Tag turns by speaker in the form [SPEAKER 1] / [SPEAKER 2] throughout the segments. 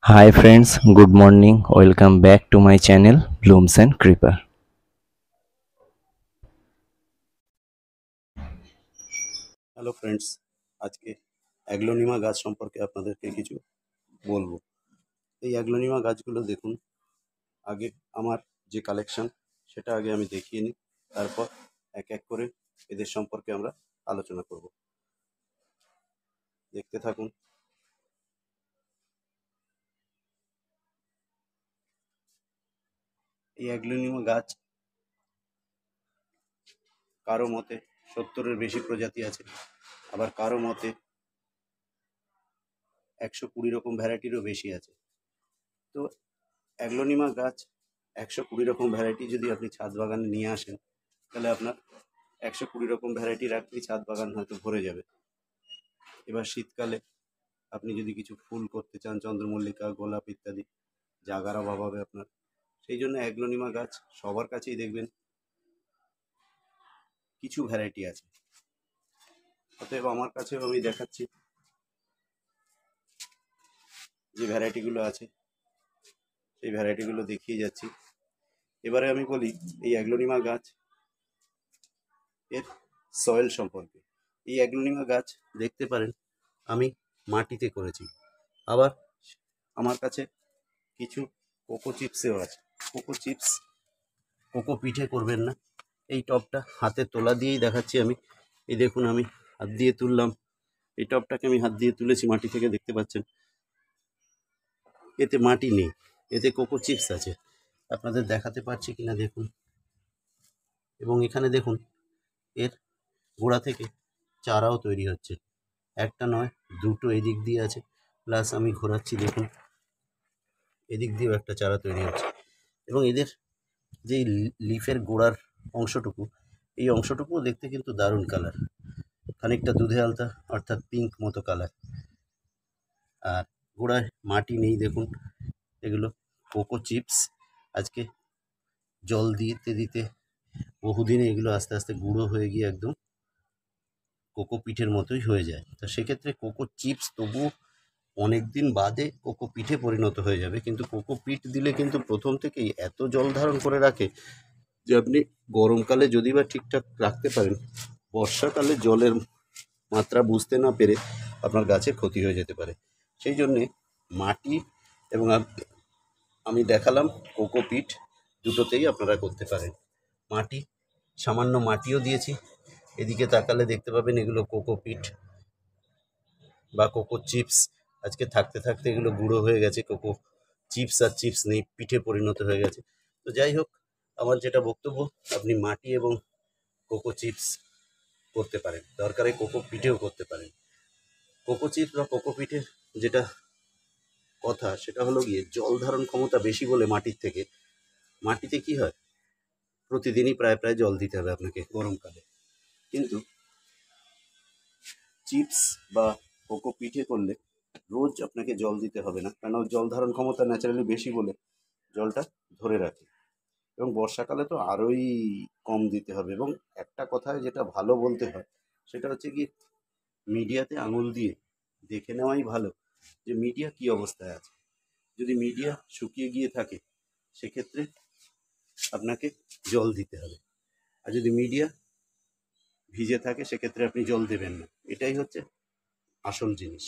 [SPEAKER 1] Hi friends, good morning. Welcome back to my channel Blooms and Creeper.
[SPEAKER 2] Hello friends, আজকে aglaonema গাছ সম্পর্কে আপনাদেরকে কিছু বলবো। এই অ্যাগ্লোনিমা গাছগুলো দেখুন। আগে আমার যে কালেকশন সেটা আগে আমি দেখিয়ে নিই, তারপর এক এক করে এদের সম্পর্কে আমরা আলোচনা করব। দেখতে থাকুন। এই অ্যাগ্লোনিমা গাছ কারো মতে 70-এর বেশি প্রজাতি আছে, আবার কারো মতে 120 রকম ভ্যারাইটিরও বেশি আছে। তো অ্যাগ্লোনিমা গাছ 120 রকম ভ্যারাইটি যদি আপনি ছাদ বাগানে নিয়ে আসেন, তাহলে আপনার 120 রকম ভ্যারাইটি রাখলেই ছাদ বাগান হয়তো ভরে যাবে। এবার শীতকালে আপনি যদি কিছু ফুল করতে চান, চন্দ্রমল্লিকা, গোলাপ ইত্যাদি, জাগার অভাব হবে আপনার। সেই জন্য অ্যাগ্লোনিমা গাছ সবার কাছেই দেখবেন কিছু ভ্যারাইটি আছে। অতএব আমার কাছেও আমি দেখাচ্ছি যে ভ্যারাইটিগুলো আছে, সেই ভ্যারাইটিগুলো দেখিয়ে যাচ্ছি। এবারে আমি বলি এই অ্যাগ্লোনিমা গাছ এর সয়েল সম্পর্কে। এই অ্যাগ্লোনিমা গাছ দেখতে পারেন আমি মাটিতে করেছি, আবার আমার কাছে কিছু কোকো চিপসেও আছে। কোকো চিপস, কোকো পিঠে করবেন না, এই টবটা হাতে তোলা দিয়েই দেখাচ্ছি আমি। এই দেখুন, আমি হাত দিয়ে তুললাম, এই টবটাকে আমি হাত দিয়ে তুলেছি মাটি থেকে, দেখতে পাচ্ছেন এতে মাটি নেই, এতে কোকো চিপস আছে। আপনাদের দেখাতে পারছি কিনা দেখুন। এবং এখানে দেখুন এর গোড়া থেকে চারাও তৈরি হচ্ছে, একটা নয় দুটো এদিক দিয়ে আছে, প্লাস আমি ঘোরাচ্ছি দেখুন এদিক দিয়েও একটা চারা তৈরি হচ্ছে। এবং এদের যে লিফের গোড়ার অংশটুকু, এই অংশটুকুও দেখতে কিন্তু দারুণ কালার, খানিকটা দুধে আলতা অর্থাৎ পিঙ্ক মতো কালার। আর গোড়ায় মাটি নেই দেখুন। এগুলো কোকো চিপস। আজকে জল দিতে দিতে বহুদিনে এগুলো আস্তে আস্তে গুঁড়ো হয়ে গিয়ে একদম কোকো পিঠের মতোই হয়ে যায়। তো সেক্ষেত্রে কোকো চিপস তবুও অনেক দিন বাদে কোকো পিঠে পরিণত হয়ে যাবে, কিন্তু কোকো পিঠ দিলে কিন্তু প্রথম থেকেই এত জল ধারণ করে রাখে যে আপনি গরমকালে যদি বা ঠিকঠাক রাখতে পারেন, বর্ষাকালে জলের মাত্রা বুঝতে না পেরে আপনার গাছের ক্ষতি হয়ে যেতে পারে। সেই জন্যে মাটি এবং আমি দেখালাম কোকোপিট, দুটোতেই আপনারা করতে পারেন। মাটি, সামান্য মাটিও দিয়েছি। এদিকে তাকালে দেখতে পাবেন এগুলো কোকোপিট বা কোকো চিপস। আজকে থাকতে থাকতে এগুলো গুঁড়ো হয়ে গেছে, কোকো চিপস আর চিপস নেই, পিঠে পরিণত হয়ে গেছে। তো যাই হোক, আমার যেটা বক্তব্য, আপনি মাটি এবং কোকো চিপস করতে পারেন, দরকারে কোকো পিঠেও করতে পারেন। কোকো চিপস বা কোকো পিঠের যেটা কথা, সেটা হলো গিয়ে জল ধারণ ক্ষমতা বেশি বলে মাটির থেকে। মাটিতে কি হয়, প্রতিদিনই প্রায় প্রায় জল দিতে হবে আপনাকে গরমকালে, কিন্তু চিপস বা কোকো পিঠে করলে রোজ আপনাকে জল দিতে হবে না, কারণ জল ধারণ ক্ষমতা ন্যাচারালি বেশি বলে জলটা ধরে রাখে। এবং বর্ষাকালে তো আরোই কম দিতে হবে। এবং একটা কথায় যেটা ভালো বলতে হয়, সেটা হচ্ছে কি, মিডিয়াতে আঙুল দিয়ে দেখে নেওয়াই ভালো যে মিডিয়া কী অবস্থায় আছে। যদি মিডিয়া শুকিয়ে গিয়ে থাকে, সেক্ষেত্রে আপনাকে জল দিতে হবে। আর যদি মিডিয়া ভিজে থাকে, সেক্ষেত্রে আপনি জল দেবেন না। এটাই হচ্ছে আসল জিনিস।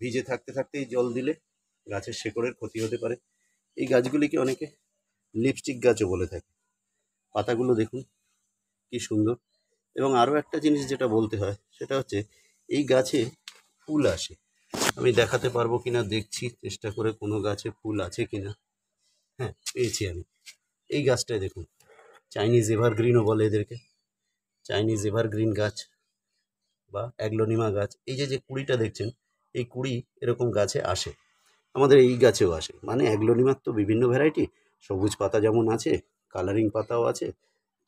[SPEAKER 2] ভিজে থাকতে থাকতেই জল দিলে গাছের শেকড়ের ক্ষতি হতে পারে। এই গাছগুলিকে অনেকে লিপস্টিক গাছও বলে থাকে। পাতাগুলো দেখুন কি সুন্দর। এবং আরও একটা জিনিস যেটা বলতে হয়, সেটা হচ্ছে এই গাছে ফুল আসে। আমি দেখাতে পারবো কিনা দেখছি চেষ্টা করে, কোনো গাছে ফুল আছে কিনা। হ্যাঁ, পেয়েছি আমি। এই গাছটায় দেখুন, চাইনিজ এভারগ্রিনও বলে এদেরকে, চাইনিজ এভারগ্রিন গাছ বা অ্যাগ্লোনিমা গাছ। এই যে যে কুড়িটা দেখছেন, এই কুড়ি এরকম গাছে আসে, আমাদের এই গাছেও আসে। মানে অ্যাগ্লোনিমার তো বিভিন্ন ভ্যারাইটি, সবুজ পাতা যেমন আছে, কালারিং পাতাও আছে।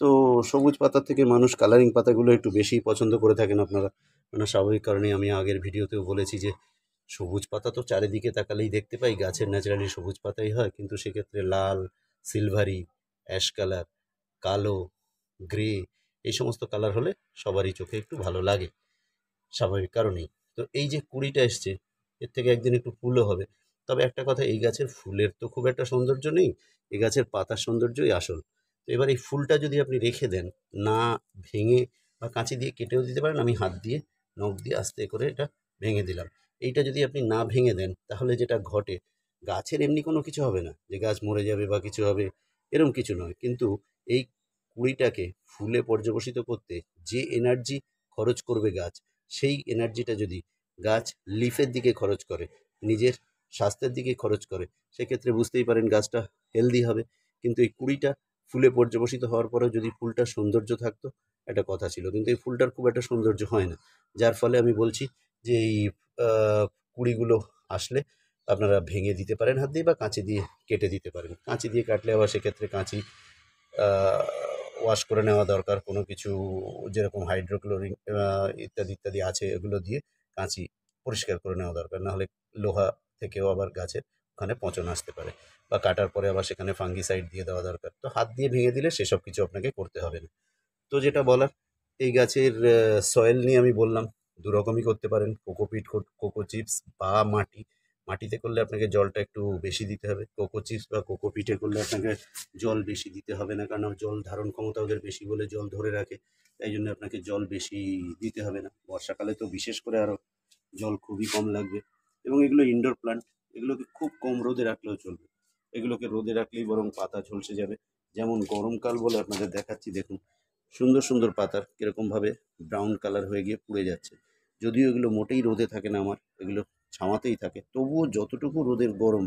[SPEAKER 2] তো সবুজ পাতার থেকে মানুষ কালারিং পাতাগুলো একটু বেশি পছন্দ করে থাকেন আপনারা, মানে স্বাভাবিক কারণেই। আমি আগের ভিডিওতেও বলেছি যে সবুজ পাতা তো চারিদিকে তাকালেই দেখতে পাই, গাছের ন্যাচারালি সবুজ পাতাই হয়, কিন্তু সেক্ষেত্রে লাল, সিলভারি, অ্যাশ কালার, কালো, গ্রে, এই সমস্ত কালার হলে সবারই চোখে একটু ভালো লাগে, স্বাভাবিক কারণেই। তো এই যে কুড়িটা এসছে, এর থেকে একদিন একটু ফুলও হবে। তবে একটা কথা, এই গাছের ফুলের তো খুব একটা সৌন্দর্য নেই, এই গাছের পাতার সৌন্দর্যই আসল। তো এবার এই ফুলটা যদি আপনি রেখে দেন, না ভেঙে বা কাঁচি দিয়ে কেটেও দিতে পারেন, আমি হাত দিয়ে নখ দিয়ে আস্তে করে এটা ভেঙে দিলাম। এইটা যদি আপনি না ভেঙে দেন, তাহলে যেটা ঘটে, গাছের এমনি কোনো কিছু হবে না যে গাছ মরে যাবে বা কিছু হবে, এরম কিছু নয়। কিন্তু এই কুঁড়িটাকে ফুলে পর্যবসিত করতে যে এনার্জি খরচ করবে গাছ, সেই এনার্জিটা যদি গাছ লিফের দিকে খরচ করে, নিজের স্বাস্থ্যের দিকে খরচ করে, সেক্ষেত্রে বুঝতেই পারেন গাছটা হেলদি হবে। কিন্তু এই কুঁড়িটা ফুলে পর্যবসিত হওয়ার পরেও যদি ফুলটার সৌন্দর্য থাকতো, একটা কথা ছিল, কিন্তু এই ফুলটার খুব একটা সৌন্দর্য হয় না। যার ফলে আমি বলছি যে এই কুঁড়িগুলো আসলে আপনারা ভেঙে দিতে পারেন হাত দিয়ে, বা কাঁচি দিয়ে কেটে দিতে পারেন। কাঁচি দিয়ে কাটলে আবার সেক্ষেত্রে কাঁচি ওয়াশ করে নেওয়া দরকার, কোনো কিছু যেরকম হাইড্রোক্লোরিন ইত্যাদি ইত্যাদি আছে, এগুলো দিয়ে কাঁচি পরিষ্কার করে নেওয়া দরকার। নাহলে লোহা থেকেও আবার গাছের ওখানে পচন আসতে পারে, বা কাটার পরে আবার সেখানে ফাঙ্গিসাইড দিয়ে দেওয়া দরকার। তো হাত দিয়ে ভেঙে দিলে সেসব কিছু আপনাকে করতে হবে না। তো যেটা বলার, এই গাছের সয়েল নিয়ে আমি বললাম, দু রকমই করতে পারেন, কোকোপিট, কোকো চিপস বা মাটি। মাটিতে করলে আপনাকে জলটা একটু বেশি দিতে হবে, কোকো চিপস বা কোকোপিটে করলে আপনাকে জল বেশি দিতে হবে না, কারণ জল ধারণ ক্ষমতা ওদের বেশি বলে জল ধরে রাখে, তাই জন্য আপনাকে জল বেশি দিতে হবে না। বর্ষাকালে তো বিশেষ করে আরও জল খুবই কম লাগবে। এবং এগুলো ইনডোর প্লান্ট, এগুলোকে খুব কম রোদে রাখলেও চলবে, এগুলোকে রোদে রাখলেই বরং পাতা ঝলসে যাবে। যেমন গরমকাল বলে আপনাদের দেখাচ্ছি, দেখুন সুন্দর সুন্দর পাতার কীরকমভাবে ব্রাউন কালার হয়ে গিয়ে পুড়ে যাচ্ছে। যদিও এগুলো মোটেই রোদে থাকে না, আমার এগুলো ছাওয়াতেই থাকে, তবুও যতটুকু রোদের গরম,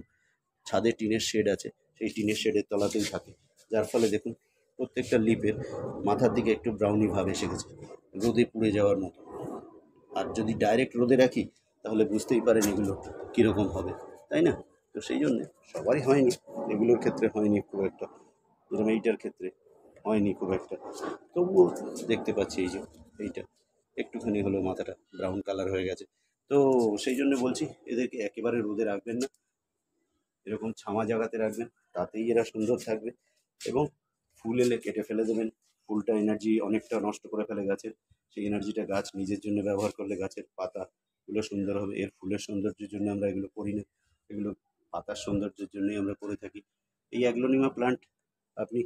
[SPEAKER 2] ছাদে টিনের শেড আছে, সেই টিনের শেডের তলাতেই থাকে। যার ফলে দেখুন প্রত্যেকটা লিপের মাথার দিকে একটু ব্রাউনি ভাব এসে গেছে, রোদে পুড়ে যাওয়ার মতো। আর যদি ডাইরেক্ট রোদে রাখি, তাহলে বুঝতেই পারেন এগুলো কীরকম হবে, তাই না? তো সেই জন্যে সবারই হয়নি, এগুলোর ক্ষেত্রে হয়নি খুব একটা, যেরকম এইটার ক্ষেত্রে হয়নি খুব একটা, তবুও দেখতে পাচ্ছি এই যে এইটা একটুখানি হলেও মাথাটা ব্রাউন কালার হয়ে গেছে। তো সেই জন্য বলছি, এদেরকে একেবারে রোদে রাখবেন না, এরকম ছামা জায়গাতে রাখবেন, তাতেই এরা সুন্দর থাকবে। এবং ফুল এলে কেটে ফেলে দেবেন, ফুলটা এনার্জি অনেকটা নষ্ট করে ফেলে গাছের, সেই এনার্জিটা গাছ নিজের জন্য ব্যবহার করলে গাছের পাতাগুলো সুন্দর হবে। এর ফুলের সৌন্দর্যের জন্য আমরা এগুলো করি না, এগুলো পাতার সৌন্দর্যের জন্যই আমরা করে থাকি। এই অ্যাগ্লোনিমা প্লান্ট আপনি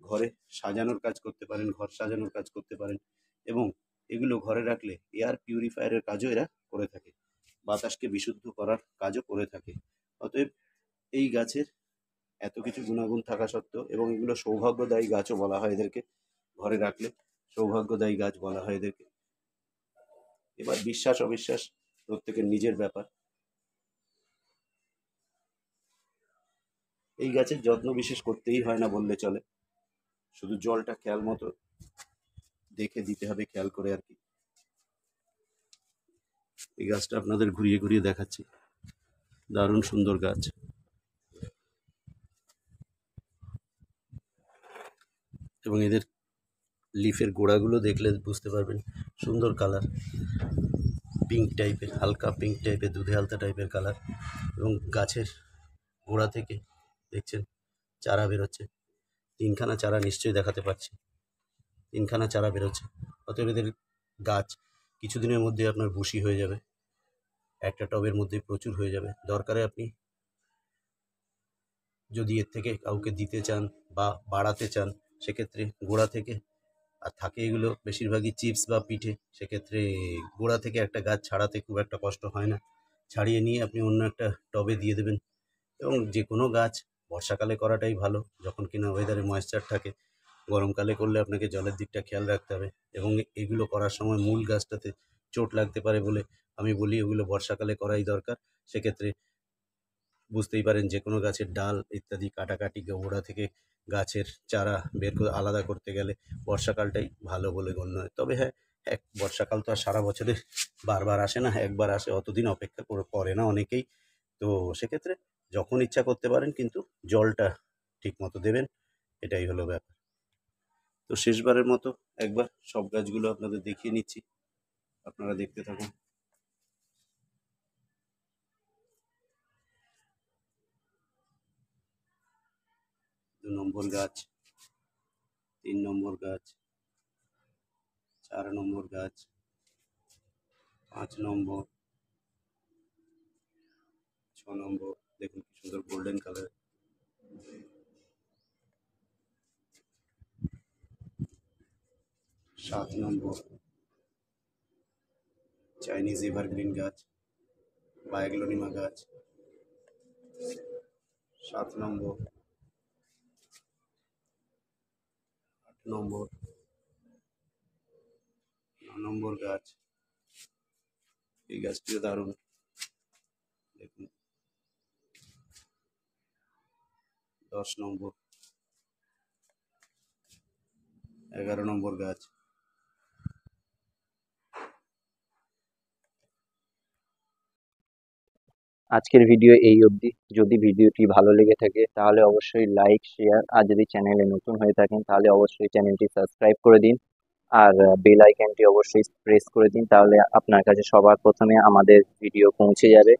[SPEAKER 2] ঘরে সাজানোর কাজ করতে পারেন, ঘর সাজানোর কাজ করতে পারেন, এবং এগুলো ঘরে রাখলে এয়ার পিউরিফায়ারের কাজও এরা করে থাকে, বাতাসকে বিশুদ্ধ করার কাজও করে থাকে। অতএব এই গাছের এত কিছু গুণাগুণ থাকা সত্ত্বেও, এবং এগুলো সৌভাগ্যদায়ী গাছও বলা হয় এদেরকে, ঘরে রাখলে সৌভাগ্যদায়ী গাছ বলা হয় এদেরকে। এবার বিশ্বাস অবিশ্বাস প্রত্যেকের নিজের ব্যাপার। এই গাছের যত্ন বিশেষ করতেই হয় না বললে চলে, শুধু জলটা খেয়াল মতো দেখে দিতে হবে, খেয়াল করে আর কি। এই গাছটা আপনাদের ঘুরিয়ে ঘুরিয়ে দেখাচ্ছি, দারুণ সুন্দর গাছ। এবং এদের লিফের গোড়াগুলো দেখলে বুঝতে পারবেন, সুন্দর কালার, পিঙ্ক টাইপের, হালকা পিঙ্ক টাইপের, দুধে আলতা টাইপের কালার। এবং গাছের গোড়া থেকে দেখছেন চারা বেরোচ্ছে, তিনখানা চারা নিশ্চয়ই দেখাতে পারছি, তিনখানা চারা বেরোচ্ছে। অতএব এদের গাছ কিছুদিনের মধ্যে আপনার বুশি হয়ে যাবে, একটা টবের মধ্যে প্রচুর হয়ে যাবে। দরকারে আপনি যদি এর থেকে কাউকে দিতে চান বা বাড়াতে চান, সেক্ষেত্রে গোড়া থেকে, আর থাকে এগুলো বেশিরভাগই চিপস বা পিঠে, সেক্ষেত্রে গোড়া থেকে একটা গাছ ছাড়াতে খুব একটা কষ্ট হয় না, ছাড়িয়ে নিয়ে আপনি অন্য একটা টবে দিয়ে দেবেন। এবং যে কোনো গাছ বর্ষাকালে করাটাই ভালো, যখন কিনা ওয়েদারে ময়েশ্চার থাকে। গরমকালে করলে আপনাকে জলের দিকটা খেয়াল রাখতে হবে, এবং এগুলো করার সময় মূল গাছটাতে চোট লাগতে পারে বলে আমি বলি ওগুলো বর্ষাকালে করাই দরকার। সেক্ষেত্রে বুঝতেই পারেন যে কোনো গাছের ডাল ইত্যাদি কাটাকাটি, গোড়া থেকে গাছের চারা বের করে আলাদা করতে গেলে বর্ষাকালটাই ভালো বলে গণ্য হয়। তবে হ্যাঁ, বর্ষাকাল তো আর সারা বছরে বারবার আসে না, একবার আসে, অতদিন অপেক্ষা করে না অনেকেই। তো সেক্ষেত্রে যখন ইচ্ছা করতে পারেন, কিন্তু জলটা ঠিক মতো দেবেন, এটাই হলো ব্যাপার। তো শেষবারের মতো একবার সব গাছগুলো আপনাদের দেখিয়ে নিচ্ছি, আপনারা দেখতে থাকুন। 2 নম্বর গাছ, 3 নম্বর গাছ, 4 নম্বর গাছ, 5 নম্বর, 6 নম্বর, দেখুন কি সুন্দর গোল্ডেন কালার। 7 নম্বর চাইনিজ এভারগ্রিন গাছ বা এগ্লোনিমা গাছ। 7 নম্বর, 8 নম্বর, 9 নম্বর গাছ। এই গাছটিও দারুণ, দেখুন। 10 নম্বর, 11 নম্বর গাছ।
[SPEAKER 1] আজকের ভিডিও এই অবধি। যদি ভিডিওটি ভালো লেগে থাকে তাহলে অবশ্যই লাইক, শেয়ার, আর যদি চ্যানেলে নতুন হয়ে থাকেন তাহলে অবশ্যই চ্যানেলটি সাবস্ক্রাইব করে দিন। আর বেল আইকনটি অবশ্যই প্রেস করে দিন, তাহলে আপনার কাছে সবার প্রথমে আমাদের ভিডিও পৌঁছে যাবে।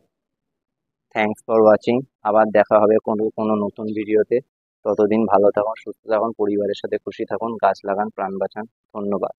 [SPEAKER 1] Thanks for watching. আবার দেখা হবে কোনো নতুন ভিডিওতে। ততদিন ভালো থাকুন, সুস্থ থাকুন, পরিবারের সাথে খুশি থাকুন, গাছ লাগান, প্রাণ বাঁচান। ধন্যবাদ।